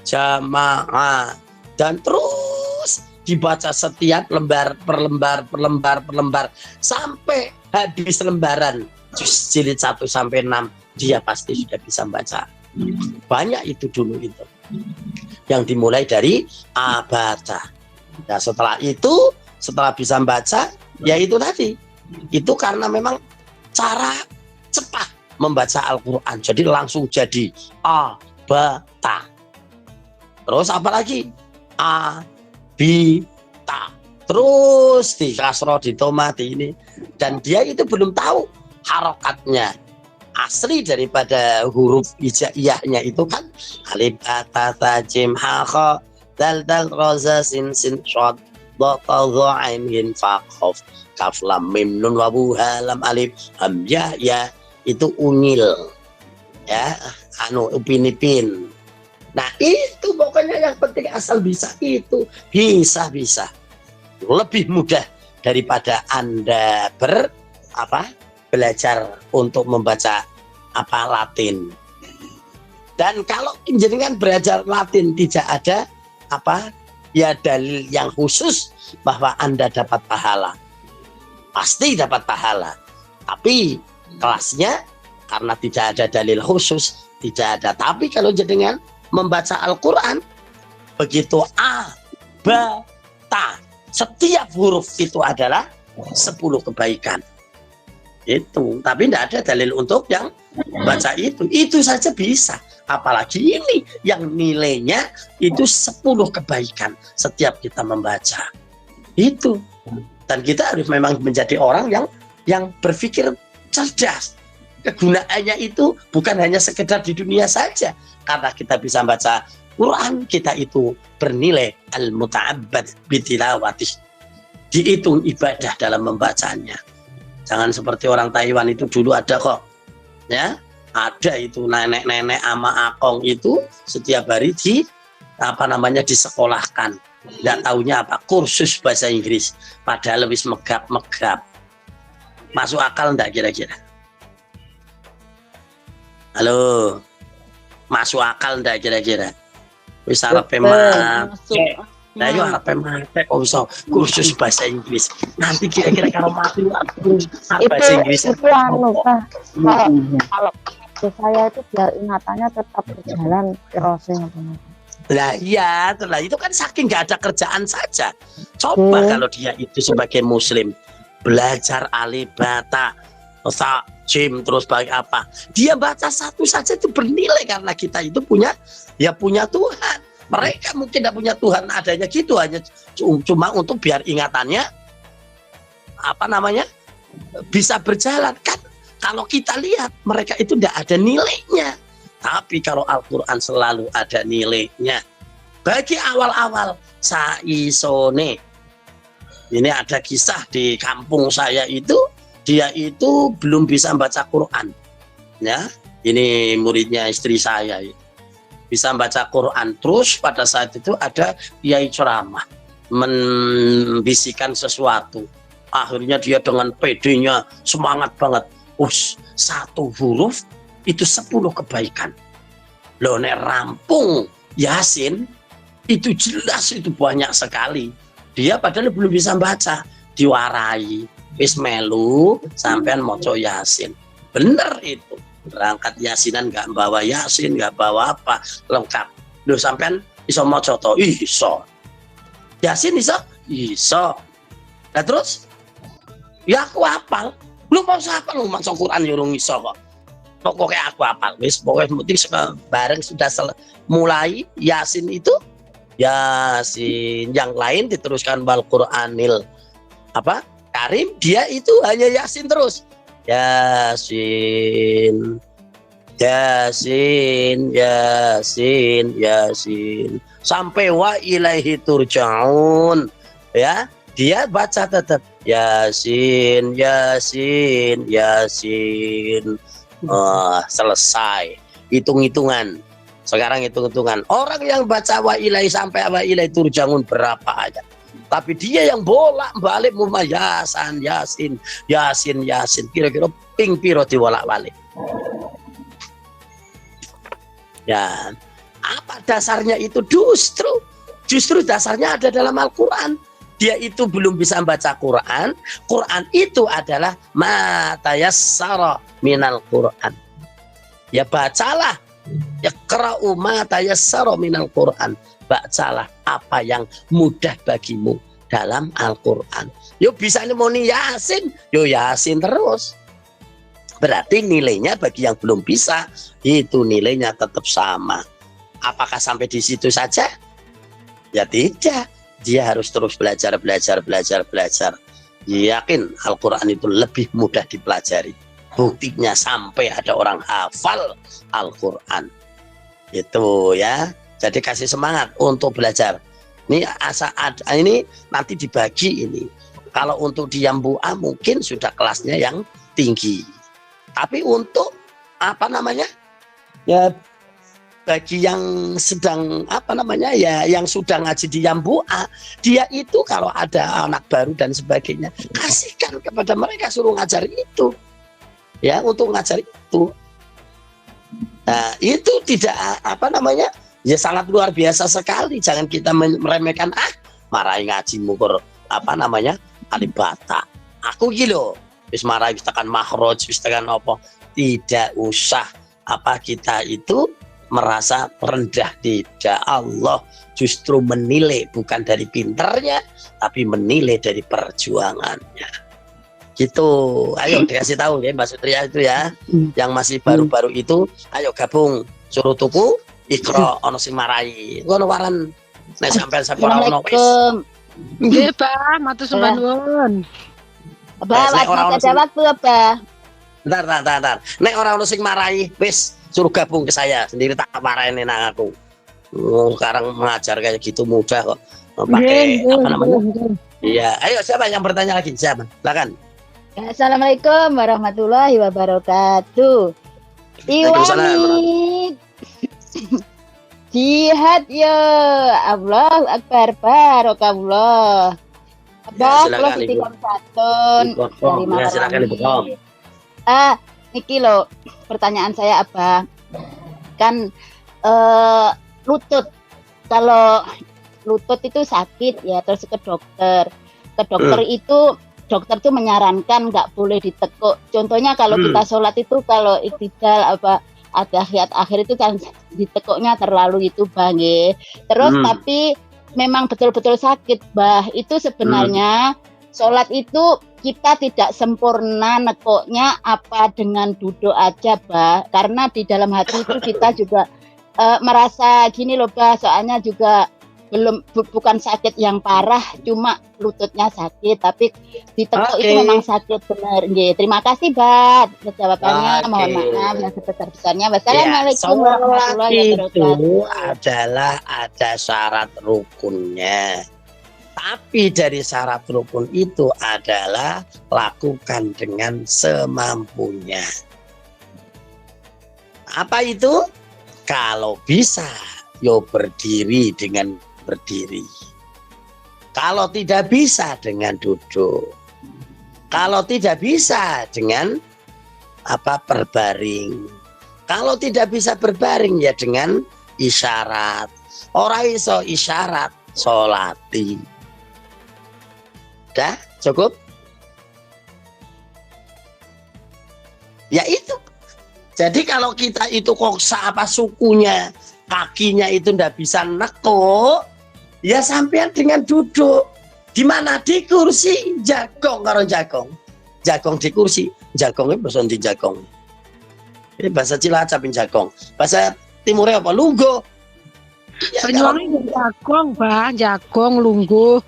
Jamaah, dan terus dibaca setiap lembar per lembar sampai habis lembaran. Jilid 1 sampai 6 dia pasti sudah bisa baca. Banyak itu dulu itu. Yang dimulai dari abata. Nah, setelah bisa baca, ya itu tadi. Itu karena memang cara cepat membaca Al-Qur'an. Jadi langsung jadi abata. Terus apa lagi? A, B, ta. Terus di kasroh, di tomati ini. Dan dia itu belum tahu harokatnya. Asli daripada huruf hijaiyahnya itu kan alif, ba, ta, tha, jim, ha, kha, dal, dal, roza, sin, sin, shod, do, ta, dha, ain, hin, fa, khof, kaf, lam, mim, nun, wabu, ha, lam, alif, hamzah, ya. Itu ungil. Ya, upin ipin. Nah itu pokoknya yang penting asal bisa itu bisa lebih mudah daripada Anda belajar untuk membaca Latin. Dan kalau jenengan belajar Latin tidak ada dalil yang khusus bahwa Anda dapat pahala. Pasti dapat pahala. Tapi kelasnya karena tidak ada dalil khusus, tidak ada. Tapi kalau jenengan membaca Al-Quran, begitu A, Ba, Ta, setiap huruf itu adalah 10 kebaikan. Itu. Tapi tidak ada dalil untuk yang baca itu. Itu saja bisa. Apalagi ini yang nilainya itu 10 kebaikan setiap kita membaca. Itu. Dan kita harus memang menjadi orang yang berpikir cerdas. Kegunaannya itu bukan hanya sekedar di dunia saja. Karena kita bisa baca Quran, kita itu bernilai al-muta'abbad bitilawatih. Dihitung ibadah dalam membacanya. Jangan seperti orang Taiwan itu dulu ada kok. Ya, ada itu nenek-nenek ama akong itu setiap hari disekolahkan. Nggak taunya apa? Kursus bahasa Inggris. Padahal lebih megap-megap. Masuk akal enggak kira-kira? Halo, masuk akal enggak kira-kira? Wis arepe mate. Nah, yo arepe mate kok iso kursus bahasa Inggris. Nanti kira-kira kalau mati kursus bahasa Inggris. Itu Pak. Kalau saya itu biar ingatannya tetap berjalan terusnya. Lah iya, itu kan saking nggak ada kerjaan saja. Coba kalau dia itu sebagai muslim belajar alif, bata, ta, jim, terus bagi apa? Dia baca satu saja itu bernilai karena kita itu punya Tuhan. Mereka mungkin tidak punya Tuhan adanya gitu, hanya cuma untuk biar ingatannya bisa berjalan kan. Kalau kita lihat mereka itu tidak ada nilainya. Tapi kalau Al-Quran selalu ada nilainya. Bagi awal-awal saisone. Ini ada kisah di kampung saya itu, dia itu belum bisa baca Quran. Ya, ini muridnya istri saya. Bisa baca Quran. Terus pada saat itu ada kiai ceramah membisikkan sesuatu. Akhirnya dia dengan pedenya semangat banget. Satu huruf itu 10 kebaikan. Loh, nek rampung Yasin itu jelas itu banyak sekali. Dia padahal belum bisa baca, diwarai wis melu sampean maca Yasin. Bener itu. Berangkat Yasinan nggak bawa Yasin, nggak bawa apa, lengkap. Loh, sampean iso maca to? Iso. Yasin iso? Iso. Nah terus ya aku hafal. Lu mau siapa lu maca Quran yo urung iso kok. Pokoknya aku hafal. Wis pokoknya penting bareng sudah mulai Yasin itu Yasin, yang lain diteruskan wal Qur'anil Karim, dia itu hanya Yasin terus. Yasin, Yasin, Yasin, Yasin sampai wa ilaihi turja'un. Ya, dia baca tetap Yasin, Yasin, Yasin. Selesai hitung-hitungan. Sekarang hitung-hitungan. Orang yang baca wa ilaihi sampai wa ilaihi turja'un berapa aja. Tapi dia yang bolak-balik Yasin, Yasin, Yasin, Yasin. Kira-kira ping piro dibolak-balik. Ya, apa dasarnya itu? Justru dasarnya ada dalam Al-Quran. Dia itu belum bisa membaca Quran. Quran itu adalah ma tayassara minal Quran. Ya bacalah. Ya qra'u ma tayassara minal Quran. Bacalah apa yang mudah bagimu dalam Al-Quran. Yo bisa nemoni Yasin, yo Yasin terus. Berarti nilainya bagi yang belum bisa itu nilainya tetap sama. Apakah sampai di situ saja? Ya tidak. Dia harus terus belajar. Yakin Al-Quran itu lebih mudah dipelajari. Buktinya sampai ada orang hafal Al-Quran. Itu ya. Jadi kasih semangat untuk belajar. Ini ini nanti dibagi ini. Kalau untuk di Yambua mungkin sudah kelasnya yang tinggi. Tapi untuk apa namanya? Ya bagi yang sedang apa namanya ya yang sudah ngaji di Yambua, dia itu kalau ada anak baru dan sebagainya, kasihkan kepada mereka, suruh ngajar itu. Ya, untuk ngajar itu. Nah, itu tidak apa namanya? Ya sangat luar biasa sekali. Jangan kita meremehkan marahi ngaji mukur apa namanya? Alibata. Aku gitu. Wis marahi wis tekan makhraj, wis tekan apa? Tidak usah apa kita itu merasa rendah. Tidak. Allah justru menilai bukan dari pinternya, tapi menilai dari perjuangannya. Gitu. Ayo dikasih tahu ya Mbak Sutria itu ya, yang masih baru-baru itu, ayo gabung, suruh tuku Iqra ono sing marai. Ngono waran nek sampean ora ono wis. Nggih, Pak, matur sembah nuwun. Abah, ada waktu apa? Bentar. Nek ora ono sing marai, wis suruh gabung ke saya, sendiri tak marahin nang aku. Sekarang mengajar kayak gitu mudah kok. Pakai apa namanya? Iya, ayo siapa yang bertanya lagi? Siapa? Silakan. Assalamualaikum warahmatullahi wabarakatuh. Iwani jihad ya Allah akbar barokallah. Abah kula titipkan satun dari Malang. Niki lo pertanyaan saya Abah. Kan lutut, kalau lutut itu sakit ya terus ke dokter. Itu dokter tuh menyarankan nggak boleh ditekuk. Contohnya kalau kita sholat itu kalau iktidal apa ada tahiyat akhir itu kan ditekuknya terlalu itu Bah nggih. Terus tapi memang betul-betul sakit Bah. Itu sebenarnya sholat itu kita tidak sempurna nekuknya apa dengan duduk aja Bah. Karena di dalam hati itu kita juga merasa gini loh Bah, soalnya juga bukan sakit yang parah, cuma lututnya sakit, tapi ditekuk itu memang sakit benar. Nggih, terima kasih, Mbak. Jawabannya mohon maaf yang sebesar-besarnya. Wassalamualaikum warahmatullahi wabarakatuh. Itu adalah ada syarat rukunnya. Tapi dari syarat rukun itu adalah lakukan dengan semampunya. Apa itu? Kalau bisa, yo berdiri dengan berdiri. Kalau tidak bisa dengan duduk. Kalau tidak bisa dengan berbaring. Kalau tidak bisa berbaring ya dengan isyarat. Ora iso isyarat sholati. Dah cukup? Ya itu. Jadi kalau kita itu kok sukunya, kakinya itu ndak bisa nekuk, ya sampean dengan duduk. Di mana? Di kursi, jagong karo jagong. Jagong di kursi, jagongnya bahasa di jagong. Ini bahasa Cilacap jagong. Bahasa Timurnya apa? Lungguh. Ya, Banyuwangi jagong, Bah, jagong lungguh.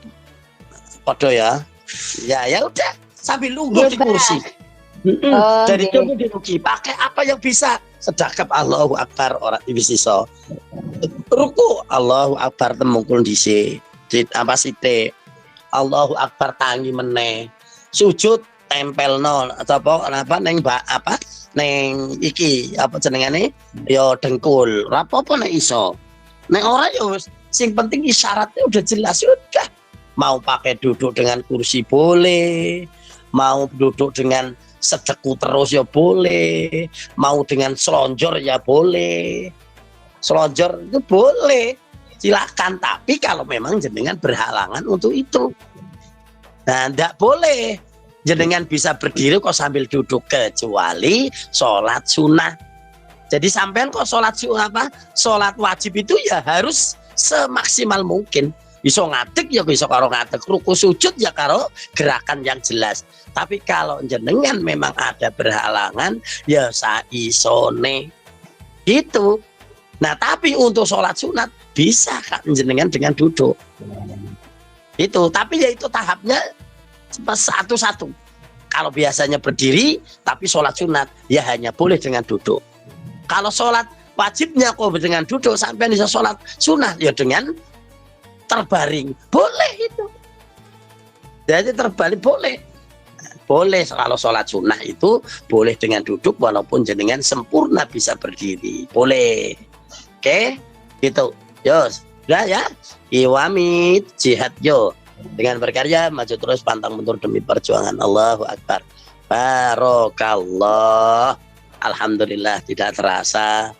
Podo ya. Ya udah, sambil lungguh di kursi. Dari coba dirugi, pakai apa yang bisa? Sedekap Allahu Akbar orang bisa. Ruku Allahu Akbar temungkul dhisik. Apa sithik. Allahu Akbar tangi meneh. Sujud tempelno atau apa neng neng iki apa jenengane? Ya dengkul. Ora apa-apa nek iso. Nek ora ya wis sing penting isyaratnya udah jelas sudah. Mau pakai duduk dengan kursi boleh, mau duduk dengan sedeku terus ya boleh, mau dengan selonjor ya boleh, selonjor itu boleh, silakan. Tapi kalau memang jenengan berhalangan untuk itu, nah tidak boleh jenengan bisa berdiri kok sambil duduk, kecuali sholat sunnah. Jadi sampean kok sholat sholat wajib itu ya harus semaksimal mungkin. Bisa ngatik ya bisa karo ngatik, ruku sujud ya karo gerakan yang jelas. Tapi kalau jenengan memang ada berhalangan ya saisone gitu. Nah, tapi untuk sholat sunat bisa Kak jenengan dengan duduk. Itu, tapi ya itu tahapnya satu-satu. Kalau biasanya berdiri, tapi sholat sunat ya hanya boleh dengan duduk. Kalau sholat wajibnya kok dengan duduk, sampai bisa sholat sunat ya dengan terbaring, boleh itu. Jadi terbaring boleh. Boleh kalau sholat sunnah itu boleh dengan duduk walaupun jenengan sempurna bisa berdiri. Boleh. Oke, gitu. Yo, sudah ya. Iwamit jihad yo. Dengan berkarya maju terus pantang mundur demi perjuangan. Allahu Akbar. Barokallah. Alhamdulillah tidak terasa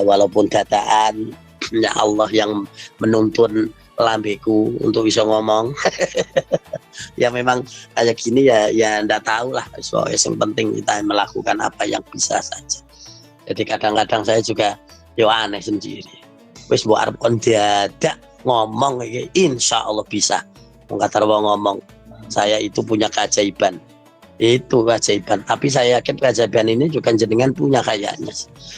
walaupun dadaan ya Allah yang menuntun lambeku untuk bisa ngomong. Ya memang kayak gini ya ndak tahu lah. So, yang penting kita melakukan apa yang bisa saja. Jadi kadang-kadang saya juga aneh sendiri. Wis mbok arep kon dadak ngomong iki insya Allah bisa. Mengkata ngomong saya itu punya keajaiban. Itu keajaiban. Tapi saya yakin keajaiban ini juga jenengan punya kayaknya.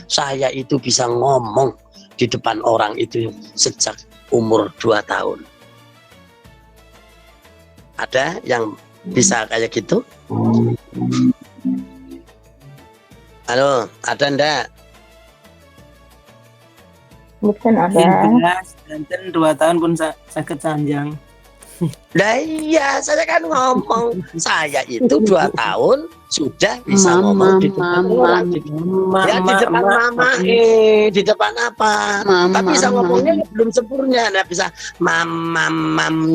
Saya itu bisa ngomong di depan orang itu sejak umur 2 tahun. Ada yang bisa kayak gitu? Halo, ada ndak? Bukan ada. Dan 2 tahun pun sakit sanjang. Nah iya, saya kan ngomong saya itu 2 tahun sudah bisa ngomong di depan orang. Ya di depan mama, di depan apa? Tapi bisa ngomongnya belum sempurna, nggak bisa mam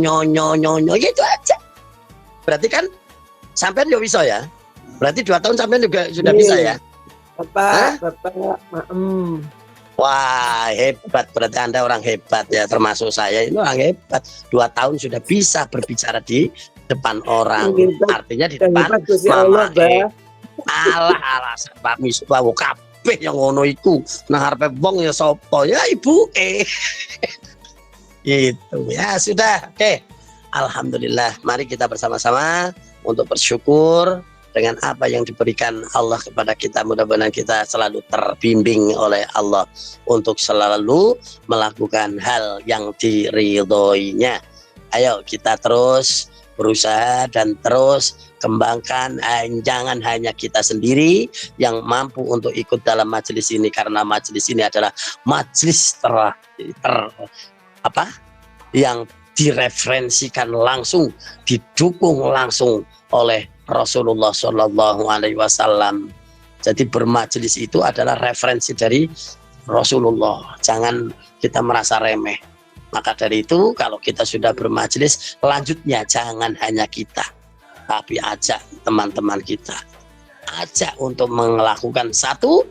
nyonyo gitu aja. Berarti kan sampean juga bisa ya? Berarti 2 tahun sampean juga sudah bisa ya? Bapak. Wah hebat, berarti Anda orang hebat ya, termasuk saya ini orang hebat. 2 tahun sudah bisa berbicara di depan orang, artinya di depan mama. Alah Pak Misbah kabeh yang ngono iku nang arepe wong ya sapa ya ibu itu ya sudah. Oke, alhamdulillah, mari kita bersama-sama untuk bersyukur dengan apa yang diberikan Allah kepada kita. Mudah-mudahan kita selalu terbimbing oleh Allah untuk selalu melakukan hal yang diridhoinya. Ayo kita terus berusaha dan terus kembangkan. Jangan hanya kita sendiri yang mampu untuk ikut dalam majelis ini, karena majelis ini adalah majelis yang direferensikan langsung, didukung langsung oleh Rasulullah Shallallahu Alaihi Wasallam. Jadi bermajelis itu adalah referensi dari Rasulullah. Jangan kita merasa remeh. Maka dari itu kalau kita sudah bermajelis, lanjutnya jangan hanya kita, tapi ajak teman-teman kita, ajak untuk melakukan satu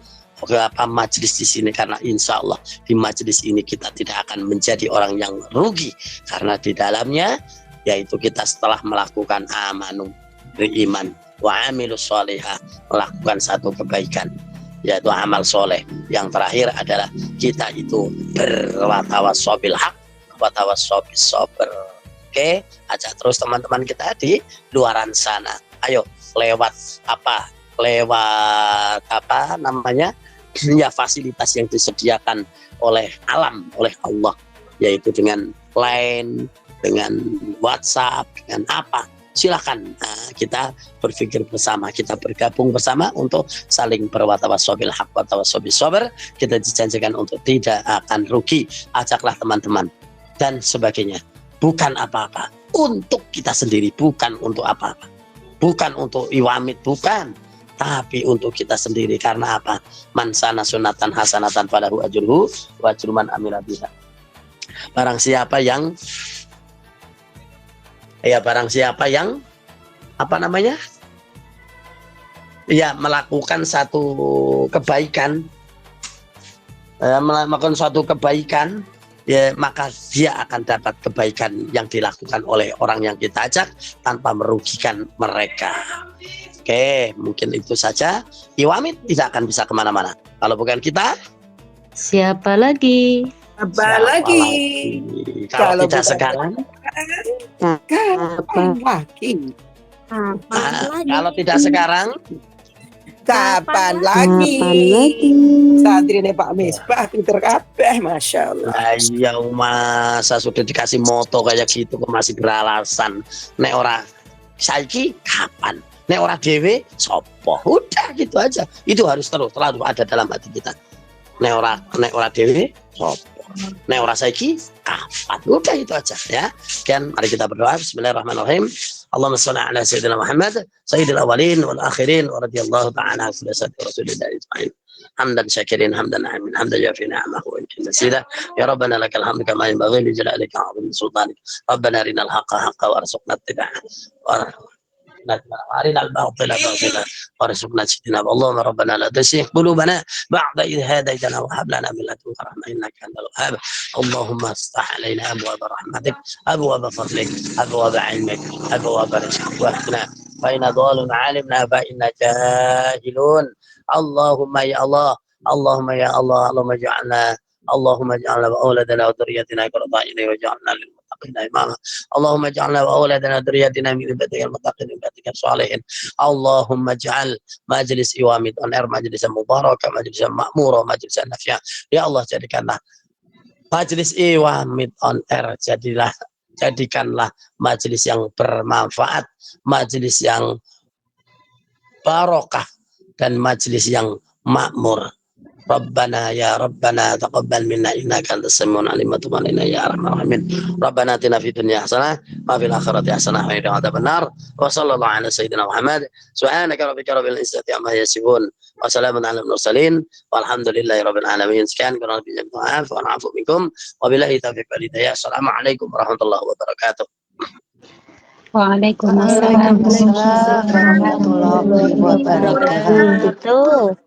majelis di sini, karena insya Allah di majelis ini kita tidak akan menjadi orang yang rugi, karena di dalamnya yaitu kita setelah melakukan amanu beriman wa amilus sholihah, melakukan satu kebaikan yaitu amal soleh. Yang terakhir adalah kita itu berwatawasobil haq watawasobis sober. Oke, ajak terus teman-teman kita di luaran sana. Ayo lewat apa namanya ya, fasilitas yang disediakan oleh alam, oleh Allah, yaitu dengan Line, dengan WhatsApp, dengan apa, silakan. Nah, kita berpikir bersama, kita bergabung bersama untuk saling berwatawasobil haq watawasobis sober. Kita dijanjikan untuk tidak akan rugi. Ajaklah teman-teman dan sebagainya. Bukan apa-apa, untuk kita sendiri, bukan untuk apa-apa, bukan untuk iwamit, bukan, tapi untuk kita sendiri. Karena apa? Man sana sunatan hasanatan falahu ajruhu wa ajru man amila biha. Barang siapa yang apa namanya? Ya, melakukan satu kebaikan, ya, maka dia akan dapat kebaikan yang dilakukan oleh orang yang kita ajak tanpa merugikan mereka. Oke, mungkin itu saja. Iwamit tidak akan bisa kemana-mana kalau bukan kita. Siapa lagi? Kalau tidak sekarang, kapan lagi? kalau tidak sekarang, Kapan Kapan lagi? lagi? Santrine Pak Misbah pinter kabeh, masya Allah. Iya, masa sudah dikasih moto kayak gitu kok masih beralasan. Nek ora saiki kapan? Nek ora dewe sopo? Udah gitu aja. Itu harus terus selalu ada dalam hati kita. Nek ora dewe sopo? Nek ora saiki kapan? Udah itu aja ya. Dan mari kita berdoa. Bismillahirrahmanirrahim. Allahumma shalli ala sayyidina Muhammad sayyidil awwalin wal akhirin wa radhiyallahu ta'ala an rasulillah ajma'in. حمدا شاكرين حمدا نعمين حمدا يوفي نعمه ويمكن نسيده يا ربنا لك الحمد كما ينبغي لجلالك وعظيم سلطانك ربنا ارنا الحق حقا وارزقنا اتباعه وارنا الباطل باطلا وارزقنا اجتنابه اللهم ربنا لا تزغ قلوبنا بعد إذ هديتنا وهب لنا من لدنك رحمة إنك أنت الوهاب اللهم افتح علينا أبواب رحمتك أبواب فضلك أبواب علمك أبواب رزقك واهدنا فإن ضال علمنا فإنا جاهلون اللهم يا الله اللهم يا الله اللهم اجعلنا وأولادنا وذريتنا قرة أعين واجعلنا للمتقين إماما اللهم اجعلنا وأولادنا وذريتنا من عبادك المتقين عبادك الصالحين اللهم اجعل مجلس إوامد أنر مجلسا مباركا مجلسا مأمورا مجلسا نافعا يا الله jadikanlah majelis Iwamid on air jadikanlah majelis yang bermanfaat, majelis yang barokah dan majelis yang makmur. Rabbana ya Rabbana taqabbal minna innaka antas samiul alim wa tub alaina ya arhamar rahimin. Rabbana atina fid dunya hasanah wa fil akhirati hasanah wa qina adzabannar. Wa sallallahu ala sayyidina Muhammad. Subhanaka rabbika rabbil izzati amma yasifun wa salamun alal mursalin walhamdulillahi rabbil alamin. Sekian kurang lebihnya maaf wa afu minkum wa billahi taufiq wal hidayah. Assalamualaikum warahmatullahi wabarakatuh. Waalaikumsalam warahmatullahi wabarakatuh.